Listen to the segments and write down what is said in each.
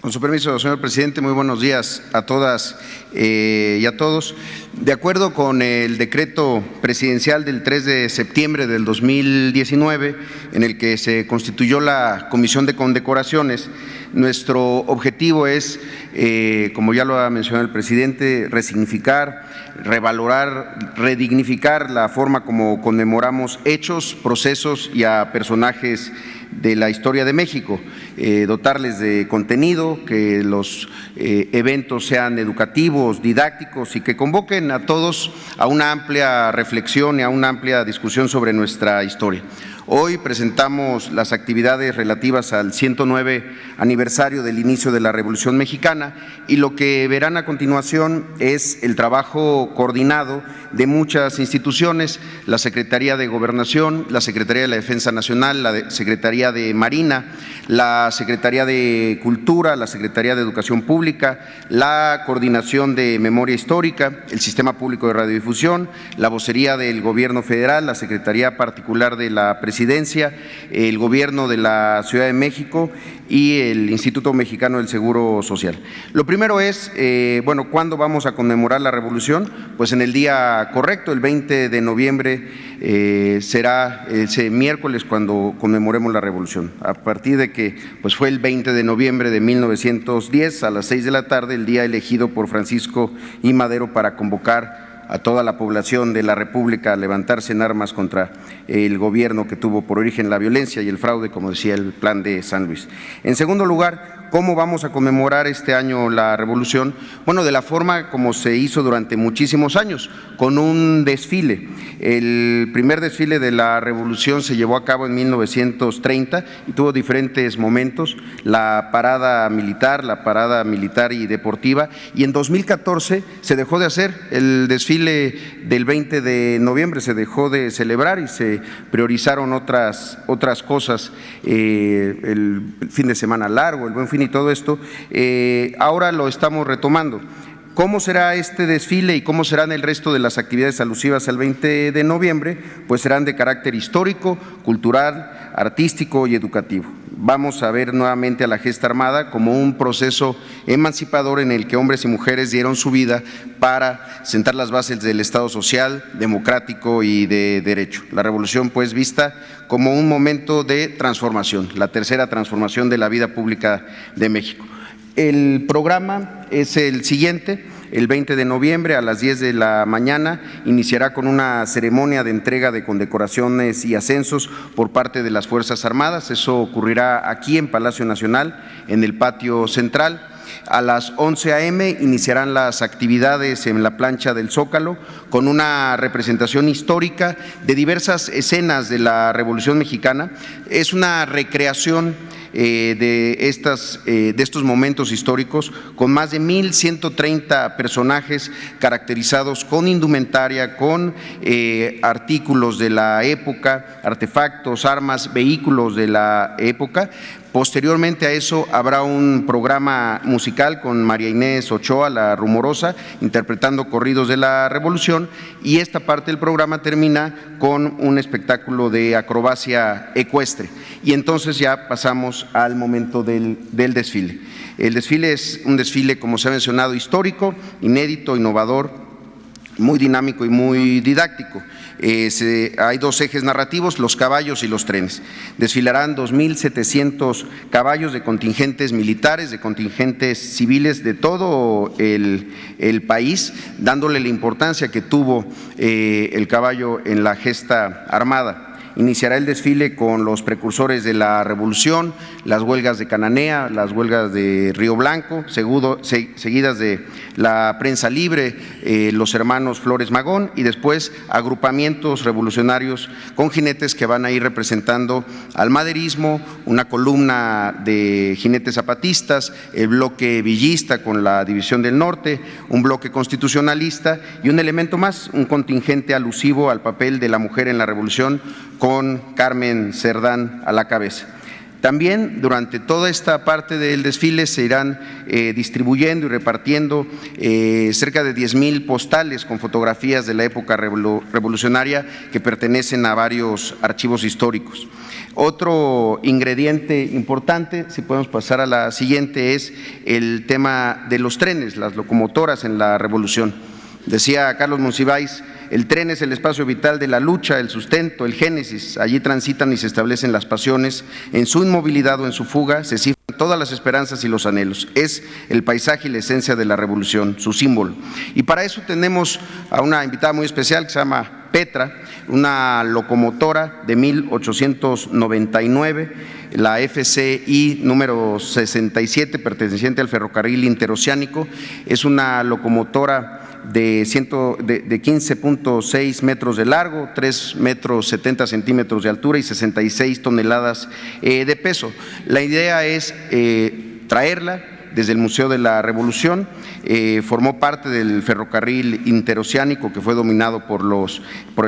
Con su permiso, señor presidente, muy buenos días a todas y a todos. De acuerdo con el decreto presidencial del 3 de septiembre del 2019, en el que se constituyó la Comisión de Condecoraciones, nuestro objetivo es, como ya lo ha mencionado el presidente, resignificar, revalorar, redignificar la forma como conmemoramos hechos, procesos y a personajes de la historia de México, dotarles de contenido, que los eventos sean educativos, didácticos y que convoquen a todos a una amplia reflexión y a una amplia discusión sobre nuestra historia. Hoy presentamos las actividades relativas al 109 aniversario del inicio de la Revolución Mexicana y lo que verán a continuación es el trabajo coordinado de muchas instituciones, la Secretaría de Gobernación, la Secretaría de la Defensa Nacional, la Secretaría de Marina, la Secretaría de Cultura, la Secretaría de Educación Pública, la Coordinación de Memoria Histórica, el Sistema Público de Radiodifusión, la Vocería del Gobierno Federal, la Secretaría Particular de la Presidencia, el Gobierno de la Ciudad de México y el Instituto Mexicano del Seguro Social. Lo primero es, ¿cuándo vamos a conmemorar la Revolución? Pues en el día correcto, el 20 de noviembre será ese miércoles cuando conmemoremos la Revolución. A partir de que fue el 20 de noviembre de 1910 a las 6 de la tarde, el día elegido por Francisco I. Madero para convocar a toda la población de la República a levantarse en armas contra el gobierno que tuvo por origen la violencia y el fraude, como decía el Plan de San Luis. En segundo lugar, ¿cómo vamos a conmemorar este año la Revolución? Bueno, de la forma como se hizo durante muchísimos años, con un desfile. El primer desfile de la Revolución se llevó a cabo en 1930 y tuvo diferentes momentos, la parada militar y deportiva, y en 2014 se dejó de hacer el desfile del 20 de noviembre, se dejó de celebrar y se priorizaron otras cosas, el fin de semana largo, el Buen Fin y todo esto. Ahora lo estamos retomando. ¿Cómo será este desfile y cómo serán el resto de las actividades alusivas al 20 de noviembre? Pues serán de carácter histórico, cultural, artístico y educativo. Vamos a ver nuevamente a la gesta armada como un proceso emancipador en el que hombres y mujeres dieron su vida para sentar las bases del Estado social, democrático y de derecho. La revolución, pues, vista como un momento de transformación, la tercera transformación de la vida pública de México. El programa es el siguiente: el 20 de noviembre a las 10 de la mañana iniciará con una ceremonia de entrega de condecoraciones y ascensos por parte de las Fuerzas Armadas. Eso ocurrirá aquí en Palacio Nacional, en el patio central. A las 11 a.m. iniciarán las actividades en la plancha del Zócalo con una representación histórica de diversas escenas de la Revolución Mexicana. Es una recreación de estos momentos históricos con más de 1,130 personajes caracterizados con indumentaria, con artículos de la época, artefactos, armas, vehículos de la época. Posteriormente a eso habrá un programa musical con María Inés Ochoa, la Rumorosa, interpretando corridos de la Revolución, y esta parte del programa termina con un espectáculo de acrobacia ecuestre. Y entonces ya pasamos al momento del desfile. El desfile es un desfile, como se ha mencionado, histórico, inédito, innovador, muy dinámico y muy didáctico. Hay dos ejes narrativos: los caballos y los trenes. Desfilarán 2,700 caballos de contingentes militares, de contingentes civiles de todo el país, dándole la importancia que tuvo el caballo en la gesta armada. Iniciará el desfile con los precursores de la Revolución, las huelgas de Cananea, las huelgas de Río Blanco, seguidas de la Prensa Libre, los hermanos Flores Magón, y después agrupamientos revolucionarios con jinetes que van a ir representando al maderismo, una columna de jinetes zapatistas, el bloque villista con la División del Norte, un bloque constitucionalista y un elemento más, un contingente alusivo al papel de la mujer en la Revolución, con Carmen Cerdán a la cabeza. También durante toda esta parte del desfile se irán distribuyendo y repartiendo cerca de 10,000 postales con fotografías de la época revolucionaria que pertenecen a varios archivos históricos. Otro ingrediente importante, si podemos pasar a la siguiente, es el tema de los trenes, las locomotoras en la revolución. Decía Carlos Monsiváis: el tren es el espacio vital de la lucha, el sustento, el génesis. Allí transitan y se establecen las pasiones. En su inmovilidad o en su fuga se cifran todas las esperanzas y los anhelos. Es el paisaje y la esencia de la revolución, su símbolo. Y para eso tenemos a una invitada muy especial que se llama Petra, una locomotora de 1899, la FCI número 67, perteneciente al ferrocarril interoceánico. Es una locomotora de 15.6 metros de largo, 3 metros 70 centímetros de altura y 66 toneladas de peso. La idea es traerla desde el Museo de la Revolución. Formó parte del ferrocarril interoceánico que fue dominado por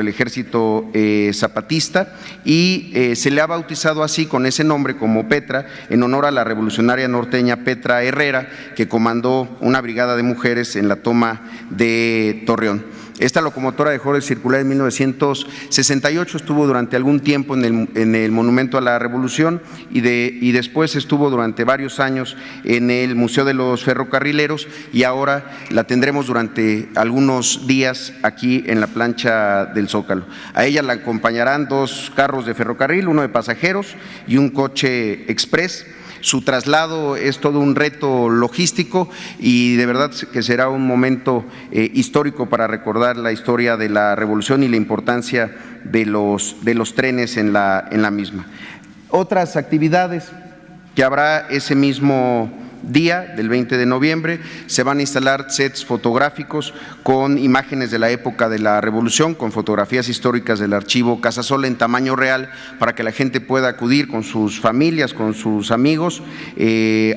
el ejército zapatista y se le ha bautizado así, con ese nombre, como Petra, en honor a la revolucionaria norteña Petra Herrera, que comandó una brigada de mujeres en la toma de Torreón. Esta locomotora dejó de circular en 1968, estuvo durante algún tiempo en el Monumento a la Revolución y después estuvo durante varios años en el Museo de los Ferrocarrileros, y ahora la tendremos durante algunos días aquí en la plancha del Zócalo. A ella la acompañarán 2 carros de ferrocarril, uno de pasajeros y un coche express. Su traslado es todo un reto logístico y de verdad que será un momento histórico para recordar la historia de la revolución y la importancia de los trenes en la misma. Otras actividades que habrá ese mismo día, del 20 de noviembre, se van a instalar sets fotográficos con imágenes de la época de la Revolución, con fotografías históricas del archivo Casasola en tamaño real, para que la gente pueda acudir con sus familias, con sus amigos,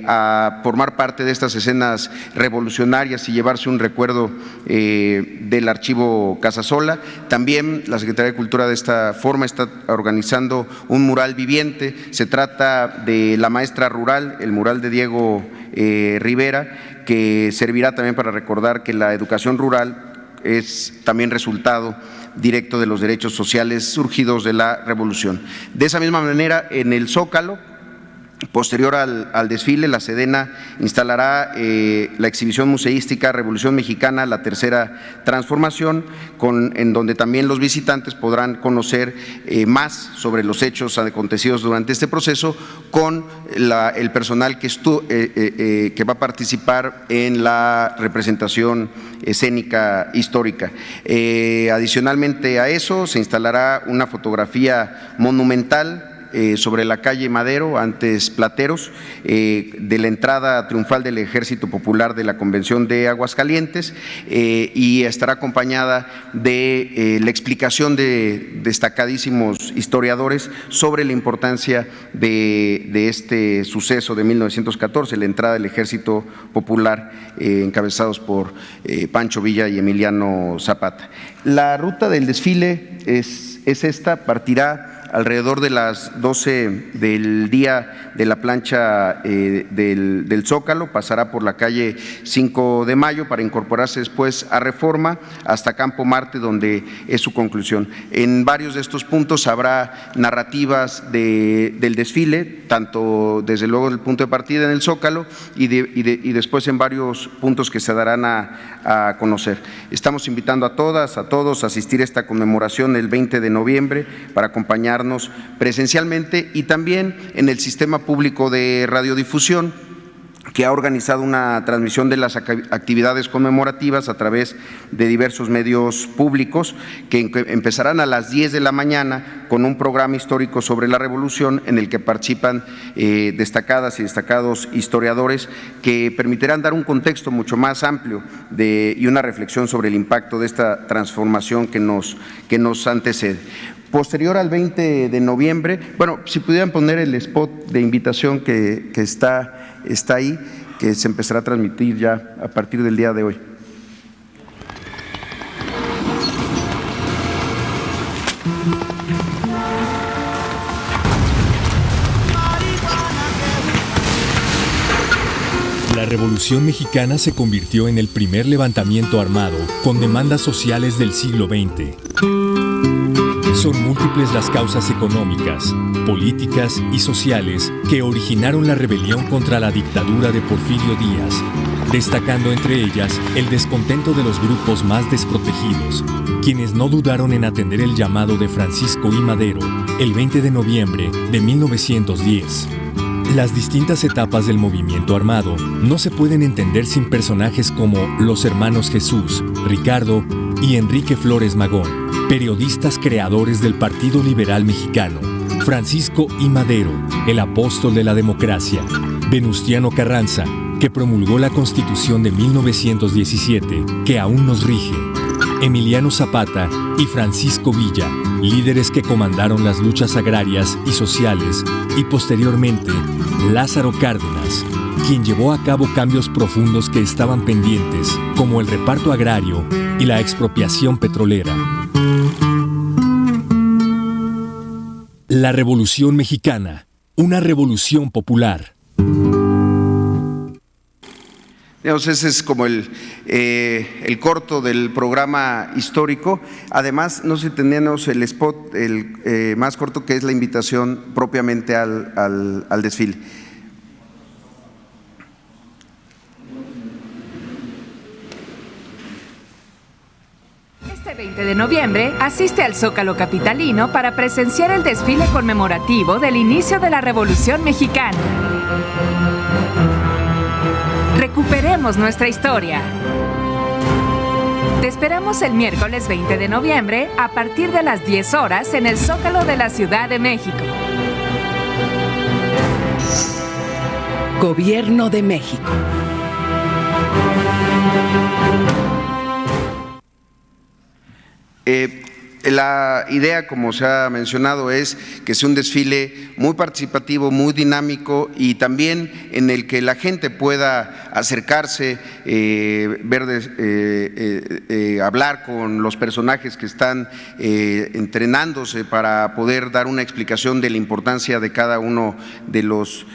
a formar parte de estas escenas revolucionarias y llevarse un recuerdo del archivo Casasola. También la Secretaría de Cultura de esta forma está organizando un mural viviente. Se trata de la maestra rural, el mural de Diego Rivera, que servirá también para recordar que la educación rural es también resultado directo de los derechos sociales surgidos de la revolución. De esa misma manera, en el Zócalo, posterior al desfile, la Sedena instalará la exhibición museística Revolución Mexicana, la tercera transformación, en donde también los visitantes podrán conocer más sobre los hechos acontecidos durante este proceso con el personal que va a participar en la representación escénica histórica. Adicionalmente a eso, se instalará una fotografía monumental sobre la calle Madero, antes Plateros, de la entrada triunfal del Ejército Popular de la Convención de Aguascalientes, y estará acompañada de la explicación de destacadísimos historiadores sobre la importancia de este suceso de 1914, la entrada del Ejército Popular, encabezados por Pancho Villa y Emiliano Zapata. La ruta del desfile es esta: partirá alrededor de las 12 del día de la plancha del Zócalo, pasará por la calle 5 de Mayo para incorporarse después a Reforma hasta Campo Marte, donde es su conclusión. En varios de estos puntos habrá narrativas del desfile, tanto desde luego del punto de partida en el Zócalo y después en varios puntos que se darán a conocer. Estamos invitando a todas, a todos a asistir a esta conmemoración el 20 de noviembre para acompañarnos presencialmente, y también en el sistema público de radiodifusión, que ha organizado una transmisión de las actividades conmemorativas a través de diversos medios públicos, que empezarán a las 10 de la mañana con un programa histórico sobre la Revolución, en el que participan destacadas y destacados historiadores, que permitirán dar un contexto mucho más amplio y una reflexión sobre el impacto de esta transformación que nos antecede. Posterior al 20 de noviembre, bueno, si pudieran poner el spot de invitación que está ahí, que se empezará a transmitir ya a partir del día de hoy. La Revolución Mexicana se convirtió en el primer levantamiento armado con demandas sociales del siglo XX. Son múltiples las causas económicas, políticas y sociales que originaron la rebelión contra la dictadura de Porfirio Díaz, destacando entre ellas el descontento de los grupos más desprotegidos, quienes no dudaron en atender el llamado de Francisco I. Madero el 20 de noviembre de 1910. Las distintas etapas del movimiento armado no se pueden entender sin personajes como los hermanos Jesús, Ricardo y Enrique Flores Magón, periodistas creadores del Partido Liberal Mexicano, Francisco I. Madero, el apóstol de la democracia, Venustiano Carranza, que promulgó la Constitución de 1917, que aún nos rige, Emiliano Zapata y Francisco Villa, líderes que comandaron las luchas agrarias y sociales, y posteriormente Lázaro Cárdenas, quien llevó a cabo cambios profundos que estaban pendientes, como el reparto agrario y la expropiación petrolera. La Revolución Mexicana, una revolución popular. Ese es como el corto del programa histórico. Además, no sé si tenemos el spot más corto, que es la invitación propiamente al desfile. Este 20 de noviembre asiste al Zócalo capitalino para presenciar el desfile conmemorativo del inicio de la Revolución Mexicana. Recuperemos nuestra historia. Te esperamos el miércoles 20 de noviembre a partir de las 10 horas en el Zócalo de la Ciudad de México. Gobierno de México. La idea, como se ha mencionado, es que sea un desfile muy participativo, muy dinámico y también en el que la gente pueda acercarse, hablar con los personajes que están entrenándose para poder dar una explicación de la importancia de cada uno de los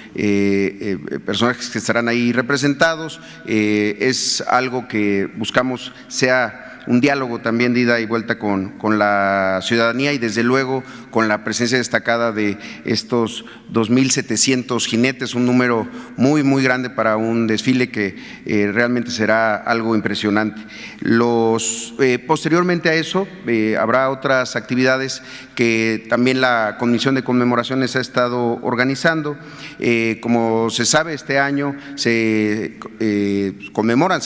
personajes que estarán ahí representados. Es algo que buscamos sea un diálogo también de ida y vuelta con la ciudadanía y desde luego con la presencia destacada de estos 2,700 jinetes, un número muy, muy grande para un desfile que realmente será algo impresionante. Posteriormente a eso habrá otras actividades que también la Comisión de Conmemoraciones ha estado organizando. Como se sabe, este año se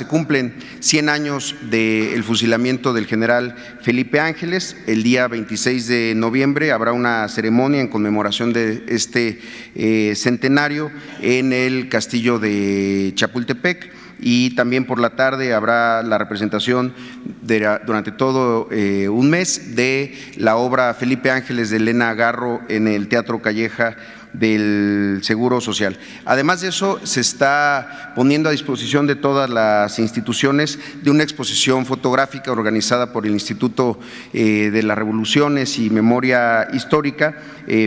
cumplen 100 años del fusilamiento del general Felipe Ángeles. El día 26 de noviembre habrá una ceremonia en conmemoración de este centenario en el castillo de Chapultepec. Y también por la tarde habrá la representación durante todo un mes de la obra Felipe Ángeles de Elena Garro en el Teatro Calleja del Seguro Social. Además de eso, se está poniendo a disposición de todas las instituciones de una exposición fotográfica organizada por el Instituto de las Revoluciones y Memoria Histórica.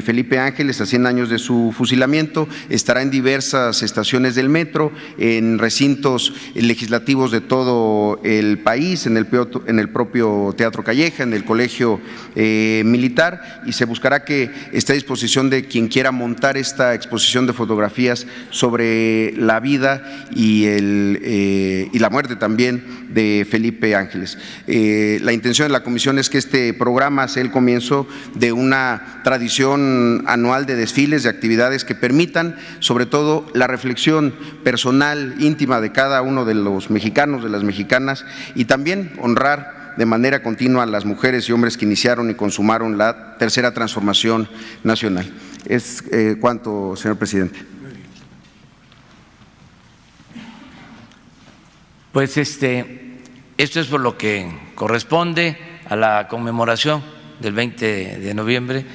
Felipe Ángeles, a 100 años de su fusilamiento, estará en diversas estaciones del metro, en recintos legislativos de todo el país, en el propio Teatro Calleja, en el Colegio Militar, y se buscará que esté a disposición de quien quiera montar esta exposición de fotografías sobre la vida y la muerte también de Felipe Ángeles. La intención de la comisión es que este programa sea el comienzo de una tradición anual de desfiles, de actividades que permitan sobre todo la reflexión personal, íntima de cada uno de los mexicanos, de las mexicanas, y también honrar de manera continua a las mujeres y hombres que iniciaron y consumaron la tercera transformación nacional. Es cuanto, señor presidente. Pues esto es por lo que corresponde a la conmemoración del 20 de noviembre.